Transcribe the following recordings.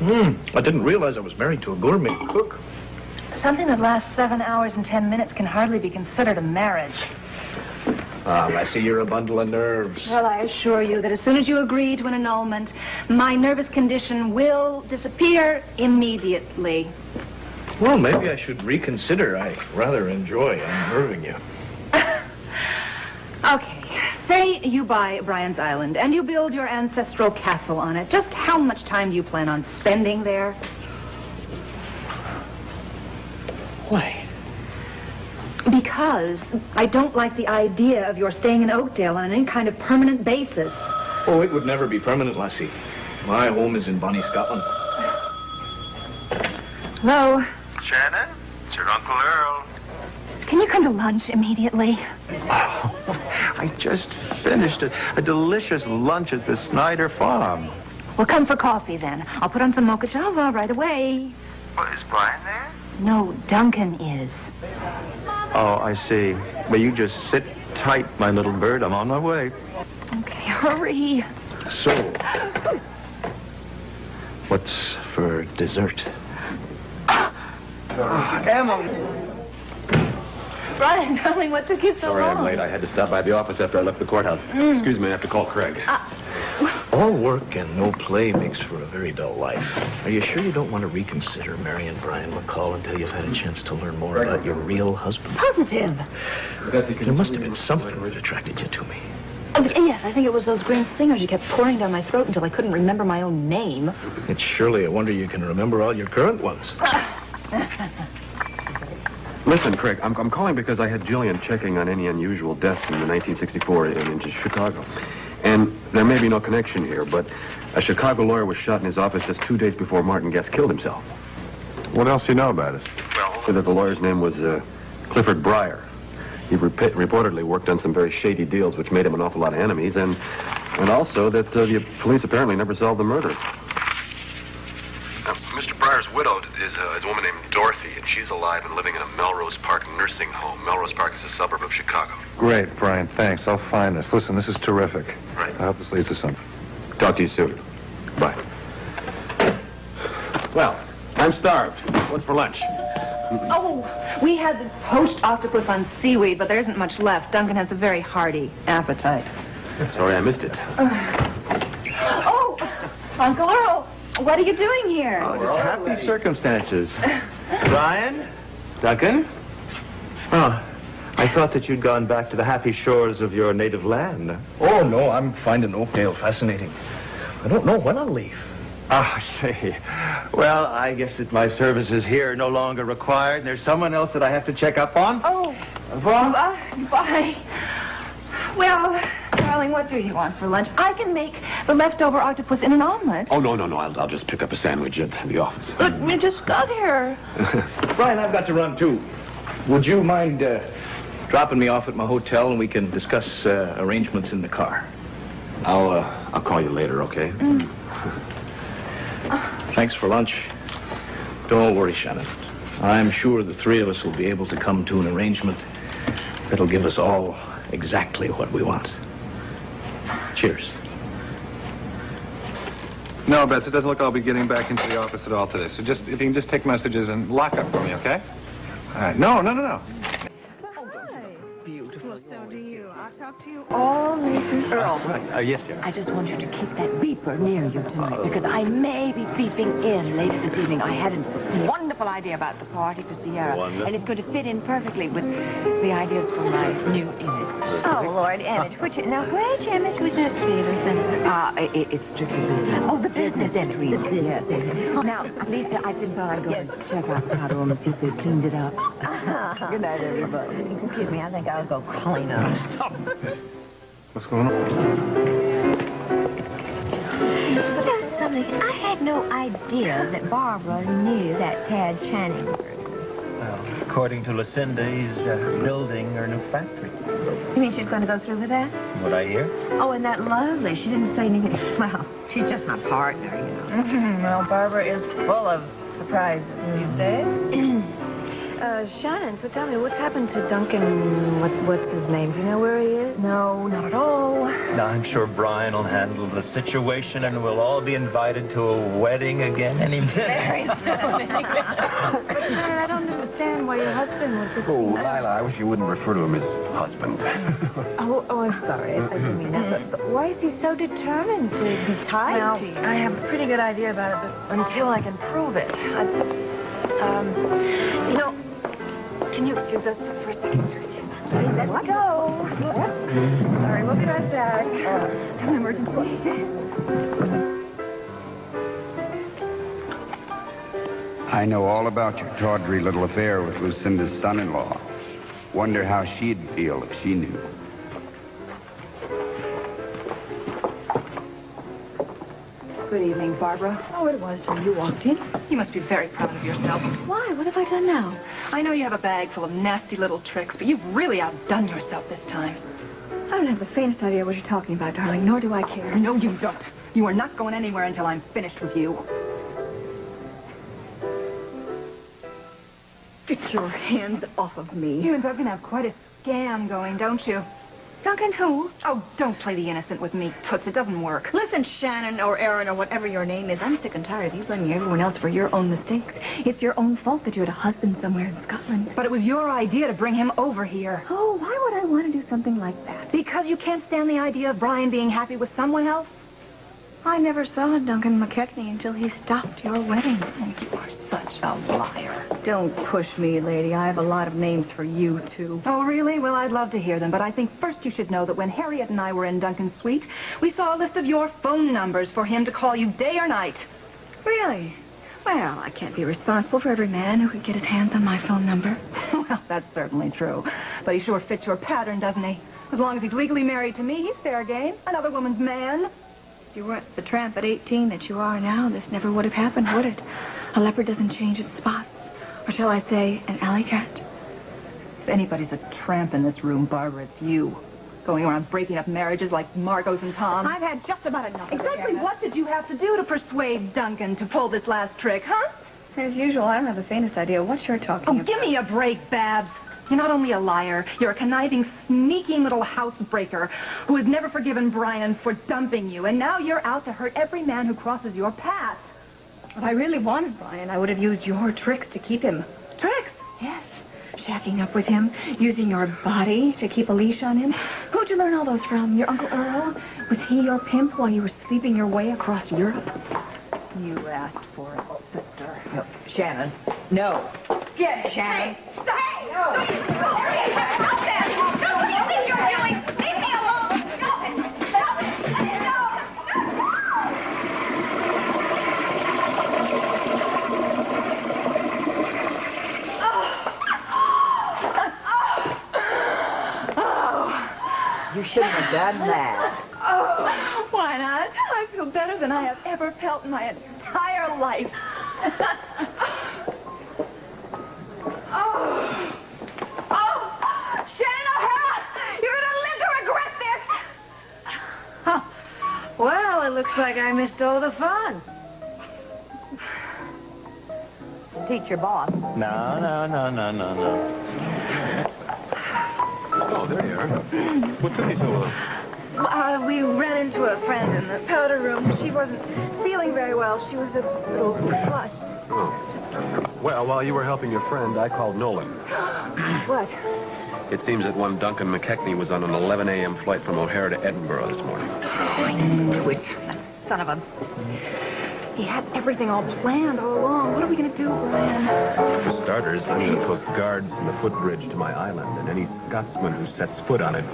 I didn't realize I was married to a gourmet cook. Something that lasts 7 hours and 10 minutes can hardly be considered a marriage. Ah, Lassie, you're a bundle of nerves. Well, I assure you that as soon as you agree to an annulment, my nervous condition will disappear immediately. Well, maybe I should reconsider. I rather enjoy unnerving you. Okay, say you buy Brian's Island and you build your ancestral castle on it. Just how much time do you plan on spending there? Why? Because I don't like the idea of your staying in Oakdale on any kind of permanent basis. Oh, it would never be permanent, Lassie. My home is in Bonnie, Scotland. Hello? Shannon, it's your Uncle Earl. Can you come to lunch immediately? I just finished a delicious lunch at the Snyder Farm. Well, come for coffee then. I'll put on some mocha java right away. Well, is Brian there? No, Duncan is. Oh, I see. Well, you just sit tight, my little bird. I'm on my way. Okay, hurry. So, what's for dessert? Emily! Brian, darling, what took you so Sorry long? I'm late. I had to stop by the office after I left the courthouse. Excuse me, I have to call Craig. All work and no play makes for a very dull life. Are you sure you don't want to reconsider marrying Brian McCall until you've had a chance to learn more about your real husband? Positive. There must have been something that attracted you to me. Oh, yes, I think it was those green stingers you kept pouring down my throat until I couldn't remember my own name. It's surely a wonder you can remember all your current ones. Listen, Craig, I'm calling because I had Jillian checking on any unusual deaths in the 1964 in Chicago. And there may be no connection here, but a Chicago lawyer was shot in his office just 2 days before Martin Guest killed himself. What else do you know about it? Well, that the lawyer's name was Clifford Breyer. He reportedly worked on some very shady deals, which made him an awful lot of enemies, and also that the police apparently never solved the murder. Mr. Breyer's widow is a woman named Dorothy, and she's alive and living in a Melrose Park nursing home. Melrose Park is a suburb of Chicago. Great, Brian, thanks. I'll find this. Listen, this is terrific. Right. I hope this leads to something. Talk to you soon. Bye. Well, I'm starved. What's for lunch? Oh, we had this poached octopus on seaweed, but there isn't much left. Duncan has a very hearty appetite. Sorry I missed it. Oh, Uncle Earl, what are you doing here? Oh, just happy circumstances. Brian? Duncan? Oh, I thought that you'd gone back to the happy shores of your native land. Oh, no, I'm finding Oakdale fascinating. I don't know when I'll leave. Ah, say. Well, I guess that my services here are no longer required. There's someone else that I have to check up on. Oh, bye. Well, darling, what do you want for lunch? I can make the leftover octopus in an omelet. Oh, no. I'll just pick up a sandwich at the office. But we just got here. Brian, I've got to run, too. Would you mind dropping me off at my hotel and we can discuss arrangements in the car? I'll call you later, okay? Thanks for lunch. Don't worry, Shannon. I'm sure the three of us will be able to come to an arrangement that'll give us all exactly what we want. Cheers. No, Bets, it doesn't look I'll be getting back into the office at all today. So if you can just take messages and lock up for me, okay? All right. No. Well, so do you. I'll talk to you all later. Earl, Yes, dear. I just want you to keep that beeper near you tonight because I may be beeping in later this evening. I had a wonderful idea about the party for Sierra, and it's going to fit in perfectly with the ideas for my new image. Oh, Lord, image. Now, which image was this, Peterson? It's strictly business. Oh, the business image. Yes. Now, Lisa, I just thought I'd go and check out the powder room and see if they've cleaned it up. Good night, everybody. Excuse me, I think I'll go clean up. What's going on? There's something. I had no idea that Barbara knew that Tad Channing. Well, according to Lucinda, he's building her new factory. You mean she's going to go through with that? What I hear? Oh, and that lovely. She didn't say anything. Well, she's just my partner, you know. Well, Barbara is full of surprises these days. Shannon, so tell me, what's happened to Duncan? What's his name? Do you know where he is? No, not at all. Now, I'm sure Brian will handle the situation, and we'll all be invited to a wedding again any minute. Very soon. But Shannon, I don't understand why your husband was... Oh, Lila, I wish you wouldn't refer to him as husband. Oh, I'm sorry. I didn't mean that. But why is he so determined to be tied Well, to you? I have a pretty good idea about it, but until I can prove it, you know, can you excuse us for a second? Let's go. Sorry, we'll be right back. Have an emergency. I know all about your tawdry little affair with Lucinda's son-in-law. Wonder how she'd feel if she knew. Good evening, Barbara. Oh, it was till you walked in. You must be very proud of yourself. Why? What have I done now? I know you have a bag full of nasty little tricks, but you've really outdone yourself this time. I don't have the faintest idea what you're talking about, darling, nor do I care. No, you don't. You are not going anywhere until I'm finished with you. Get your hands off of me. You and Duncan have quite a scam going, don't you? Duncan who? Oh, don't play the innocent with me, Toots. It doesn't work. Listen, Shannon or Aaron or whatever your name is, I'm sick and tired of you blaming everyone else for your own mistakes. It's your own fault that you had a husband somewhere in Scotland. But it was your idea to bring him over here. Oh, why would I want to do something like that? Because you can't stand the idea of Brian being happy with someone else? I never saw Duncan McKechnie until he stopped your wedding. Oh, you are such a liar. Don't push me, lady. I have a lot of names for you, too. Oh, really? Well, I'd love to hear them, but I think first you should know that when Harriet and I were in Duncan's suite, we saw a list of your phone numbers for him to call you day or night. Really? Well, I can't be responsible for every man who could get his hands on my phone number. Well, that's certainly true. But he sure fits your pattern, doesn't he? As long as he's legally married to me, he's fair game. Another woman's man. If you weren't the tramp at 18 that you are now, this never would have happened, would it? A leopard doesn't change its spots. Or shall I say, an alley cat? If anybody's a tramp in this room, Barbara, it's you. Going around breaking up marriages like Margot's and Tom's. I've had just about enough of it, Exactly Janet. what did you have to do to persuade Duncan to pull this last trick, huh? As usual, I don't have the faintest idea what you're talking Oh, about. give me a break, Babs. You're not only a liar, you're a conniving, sneaking little housebreaker who has never forgiven Brian for dumping you, and now you're out to hurt every man who crosses your path. If I really wanted Brian, I would have used your tricks to keep him. Tricks? Yes. Shacking up with him, using your body to keep a leash on him. Who'd you learn all those from? Your Uncle Earl? Was he your pimp while you were sleeping your way across Europe? You asked for it, sister. No, Shannon, no. Get it, Shannon. Hey! No! Stop that! Stop what do you think you're doing? Leave me alone! Stop it! Stop it! Let it go! You shouldn't have done that. Oh, why not? I feel better than I have ever felt in my entire life. Shannon O'Hara, you're going to live to regret this. Huh. Well, it looks like I missed all the fun. Teach your boss. No. Oh, there you are. What took you so long? We ran into a friend in the powder room. She wasn't feeling very well. She was a little flushed. Oh. Well, while you were helping your friend, I called Nolan. What? It seems that one Duncan McKechnie was on an 11 a.m. flight from O'Hara to Edinburgh this morning. I knew it. That son of a... He had everything all planned all along. What are we going to do, Brian? For starters, I'm going to post guards in the footbridge to my island, and any Scotsman who sets foot on it...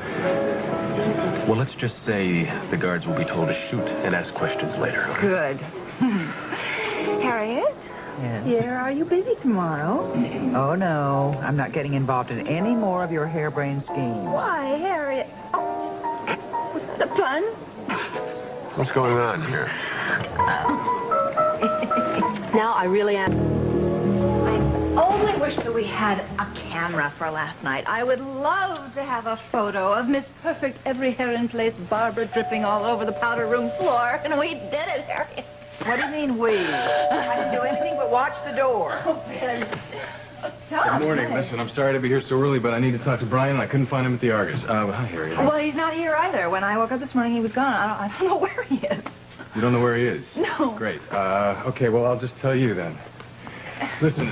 Well, let's just say the guards will be told to shoot and ask questions later. Good. Harriet? Yes. Dear, are you busy tomorrow? Oh, no. I'm not getting involved in any more of your harebrained schemes. Why, Harriet? What's the fun? What's going on here? Now I really am. I only wish that we had a camera for last night. I would love to have a photo of Miss Perfect every hair in place, Barbara dripping all over the powder room floor. And we did it, Harriet. What do you mean we? I didn't do anything but watch the door. Oh, Tom, Good morning. hi. Listen, I'm sorry to be here so early, but I need to talk to Brian. I couldn't find him at the Argus. Hi, Harry. Well, he's not here either. When I woke up this morning, he was gone. I don't know where he is. You don't know where he is? No. Great. Okay, well, I'll just tell you then. Listen,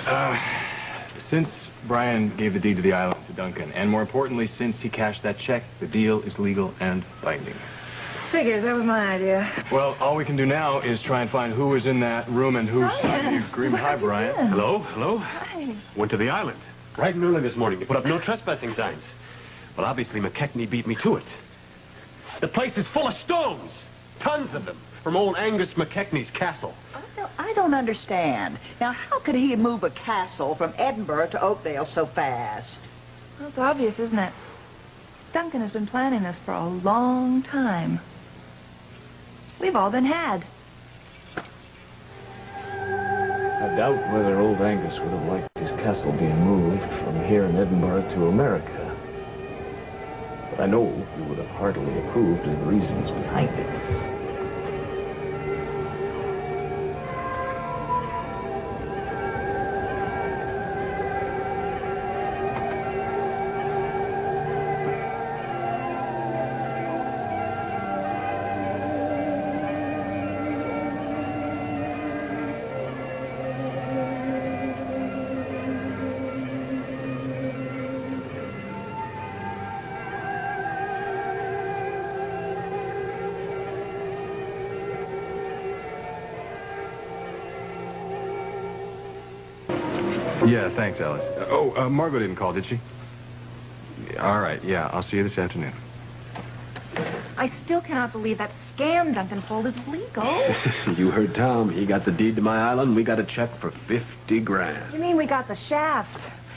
since Brian gave the deed to the island to Duncan, and more importantly, since he cashed that check, the deal is legal and binding. Figures, that was my idea. Well, all we can do now is try and find who was in that room and who's... Brian. Hi, Brian. Hello? Hi. Went to the island. Bright and early this morning. They put up no trespassing signs. Well, obviously, McKechnie beat me to it. The place is full of stones. Tons of them. From old Angus McKechnie's castle. I don't understand. Now, how could he move a castle from Edinburgh to Oakdale so fast? Well, it's obvious, isn't it? Duncan has been planning this for a long time. We've all been had. I doubt whether old Angus would have liked his castle being moved from here in Edinburgh to America. But I know he would have heartily approved of the reasons behind it. Yeah, thanks, Alice. Margot didn't call, did she? All right, yeah, I'll see you this afternoon. I still cannot believe that scam Duncan pulled is legal. You heard Tom. He got the deed to my island. We got a check for 50 grand. You mean we got the shaft?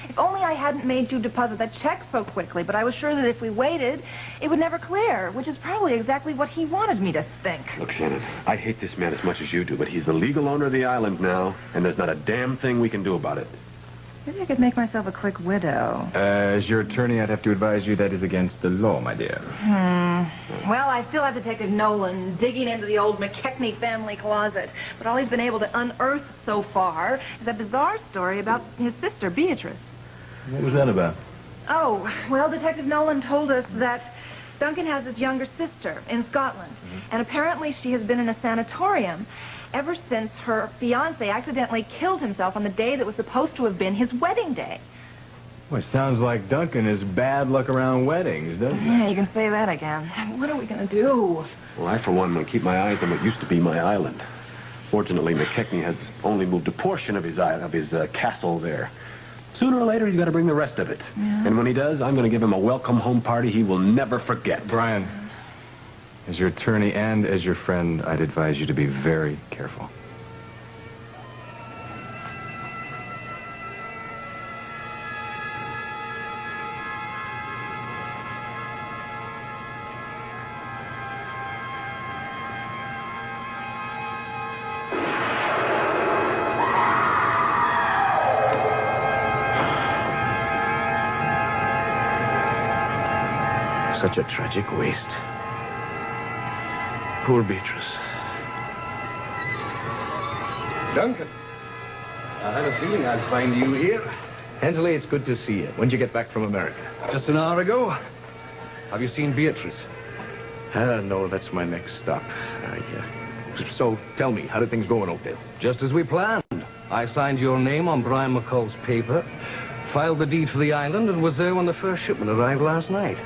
If only I hadn't made you deposit that check so quickly, but I was sure that if we waited, it would never clear, which is probably exactly what he wanted me to think. Look, Shannon, I hate this man as much as you do, but he's the legal owner of the island now, and there's not a damn thing we can do about it. Maybe I could make myself a quick widow. As your attorney, I'd have to advise you that is against the law, my dear. Well, I still have Detective Nolan digging into the old McKechnie family closet. But all he's been able to unearth so far is a bizarre story about his sister, Beatrice. What was that about? Oh, well, Detective Nolan told us that Duncan has his younger sister in Scotland. And apparently she has been in a sanatorium ever since her fiancé accidentally killed himself on the day that was supposed to have been his wedding day. Well, it sounds like Duncan is bad luck around weddings, doesn't it? Yeah, you can say that again. What are we going to do? Well, I, for one, will keep my eyes on what used to be my island. Fortunately, McKechnie has only moved a portion of his castle there. Sooner or later, he's got to bring the rest of it. Yeah. And when he does, I'm going to give him a welcome home party he will never forget. Brian, as your attorney and as your friend, I'd advise you to be very careful. Such a tragic waste. Poor Beatrice. Duncan, I had a feeling I'd find you here. Hensley, it's good to see you. When did you get back from America? Just an hour ago. Have you seen Beatrice? No, that's my next stop. So tell me, how did things go in Oakdale? Just as we planned. I signed your name on Brian McCall's paper, filed the deed for the island, and was there when the first shipment arrived last night.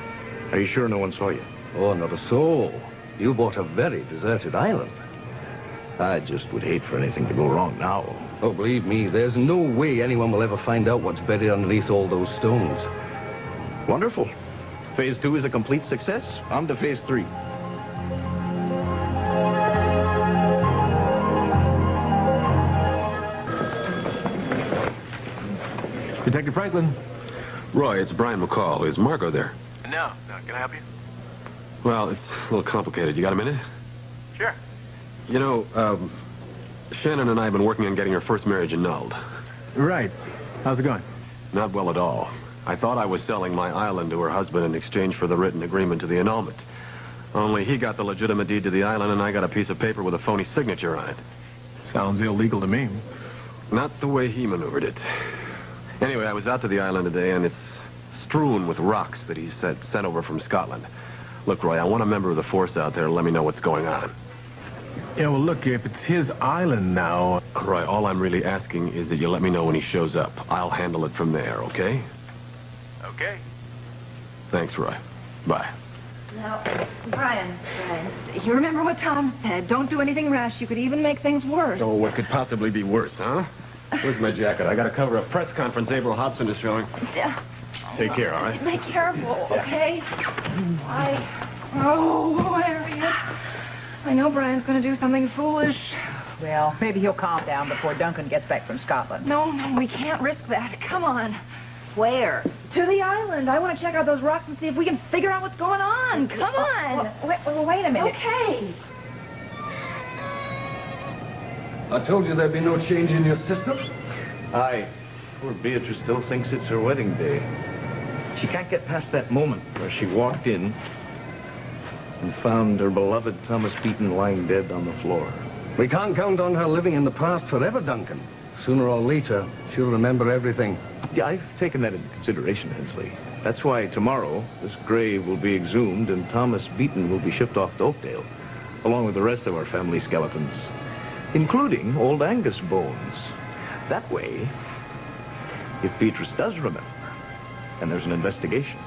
Are you sure no one saw you? Oh, not a soul. You bought a very deserted island. I just would hate for anything to go wrong now. Oh, believe me, there's no way anyone will ever find out what's buried underneath all those stones. Wonderful. Phase 2 is a complete success. On to Phase 3. Detective Franklin. Roy, it's Brian McCall. Is Margot there? No. Can I help you? Well, it's a little complicated. You got a minute? Sure. You know, Shannon and I have been working on getting her first marriage annulled. Right. How's it going? Not well at all. I thought I was selling my island to her husband in exchange for the written agreement to the annulment. Only he got the legitimate deed to the island, and I got a piece of paper with a phony signature on it. Sounds illegal to me. Not the way he maneuvered it. Anyway, I was out to the island today, and it's strewn with rocks that he said sent over from Scotland. Look, Roy, I want a member of the force out there to let me know what's going on. Yeah, well, look, if it's his island now... Roy, all I'm really asking is that you let me know when he shows up. I'll handle it from there, okay? Okay. Thanks, Roy. Bye. Now, Brian, you remember what Tom said. Don't do anything rash. You could even make things worse. Oh, what could possibly be worse, huh? Where's my jacket? I gotta cover a press conference April Hobson is showing. Yeah. Take care, all right? Be careful, okay? Oh, Harriet. I know Brian's going to do something foolish. Well, maybe he'll calm down before Duncan gets back from Scotland. No, we can't risk that. Come on. Where? To the island. I want to check out those rocks and see if we can figure out what's going on. Come on. Wait a minute. Okay. I told you there'd be no change in your system. Aye. Poor Beatrice still thinks it's her wedding day. She can't get past that moment where she walked in and found her beloved Thomas Beaton lying dead on the floor. We can't count on her living in the past forever, Duncan. Sooner or later, she'll remember everything. Yeah, I've taken that into consideration, Hensley. That's why tomorrow this grave will be exhumed and Thomas Beaton will be shipped off to Oakdale, along with the rest of our family skeletons, including old Angus' bones. That way, if Beatrice does remember, and there's an investigation,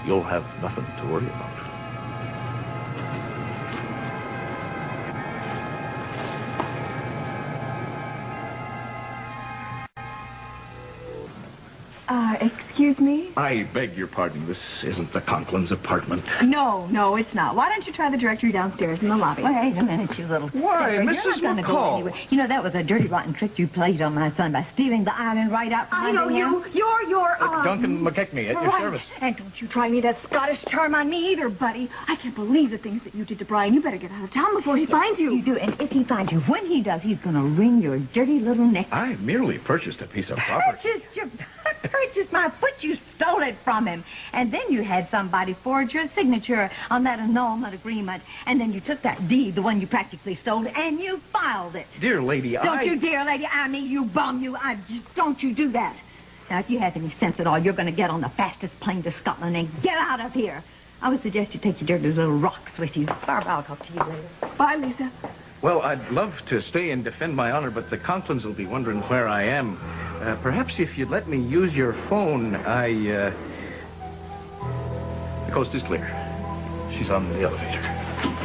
you'll have nothing to worry about. Excuse me? I beg your pardon. This isn't the Conklin's apartment. No, it's not. Why don't you try the directory downstairs in the lobby? Wait a minute, you little... Why, You're Mrs. not gonna go McCall? anywhere. You know, that was a dirty, rotten trick you played on my son by stealing the island right out from I know under him. you're, Duncan McKechnie, at your right. service. And don't you try me that Scottish charm on me either, buddy. I can't believe the things that you did to Brian. You better get out of town before he finds you. You do, and if he finds you, when he does, he's gonna wring your dirty little neck. I merely purchased a piece of property. Purchased my foot, you stole it from him. And then you had somebody forge your signature on that annulment agreement. And then you took that deed, the one you practically stole, and you filed it. Dear lady, Don't you, dear lady, I mean, you bum, don't you do that. Now, if you have any sense at all, you're going to get on the fastest plane to Scotland and get out of here. I would suggest you take your dirty little rocks with you. Barbara, I'll talk to you later. Bye, Lisa. Well, I'd love to stay and defend my honor, but the Conklins will be wondering where I am. Perhaps if you'd let me use your phone, The coast is clear. She's on the elevator.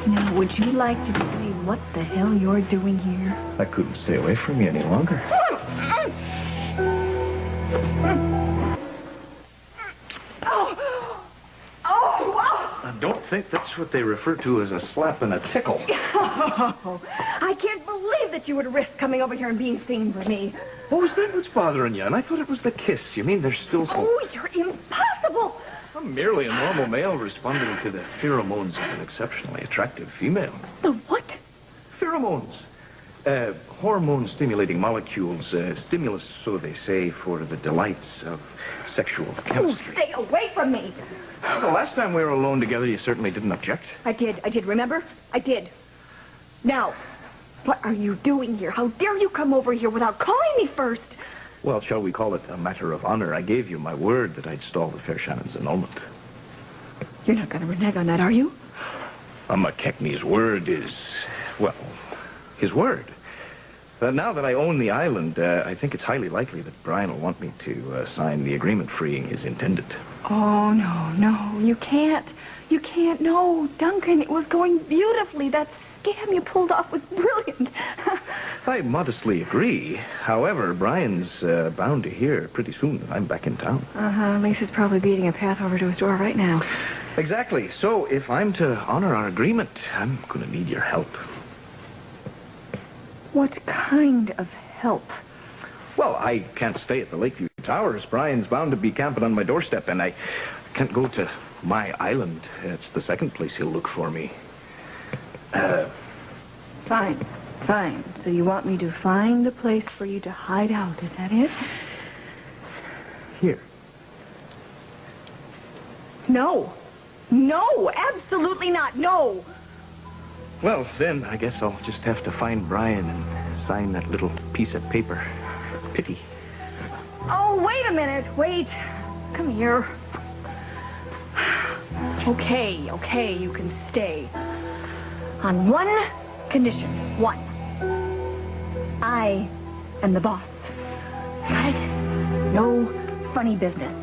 Now, would you like to tell me what the hell you're doing here? I couldn't stay away from you any longer. I don't think that's what they refer to as a slap and a tickle. Oh, I can't believe that you would risk coming over here and being seen by me. What was that that's bothering you? And I thought it was the kiss. You mean there's still some... Oh, you're impossible. I'm merely a normal male responding to the pheromones of an exceptionally attractive female. The what? Pheromones. Hormone-stimulating molecules, stimulus, so they say, for the delights of sexual chemistry. Stay away from me. Well, the last time we were alone together, you certainly didn't object. I did, remember? I did. Now, what are you doing here? How dare you come over here without calling me first? Well, shall we call it a matter of honor? I gave you my word that I'd stall the fair Shannon's annulment. You're not going to renege on that, are you? McKechnie's word is, well, his word. Now that I own the island, I think it's highly likely that Brian will want me to sign the agreement freeing his intendant. Oh, no, you can't. You can't. No, Duncan, it was going beautifully. That scam you pulled off was brilliant. I modestly agree. However, Brian's bound to hear pretty soon that I'm back in town. Lisa's probably beating a path over to his door right now. Exactly. So if I'm to honor our agreement, I'm going to need your help. What kind of help? Well, I can't stay at the Lakeview Towers. Brian's bound to be camping on my doorstep, and I can't go to my island. It's the second place he'll look for me. Fine. So you want me to find a place for you to hide out, is that it? Here. No, absolutely not, no. Well, then, I guess I'll just have to find Brian and sign that little piece of paper. Pity. Oh, wait a minute. Wait. Come here. Okay, you can stay. On one condition. One. I am the boss. Got it? No funny business.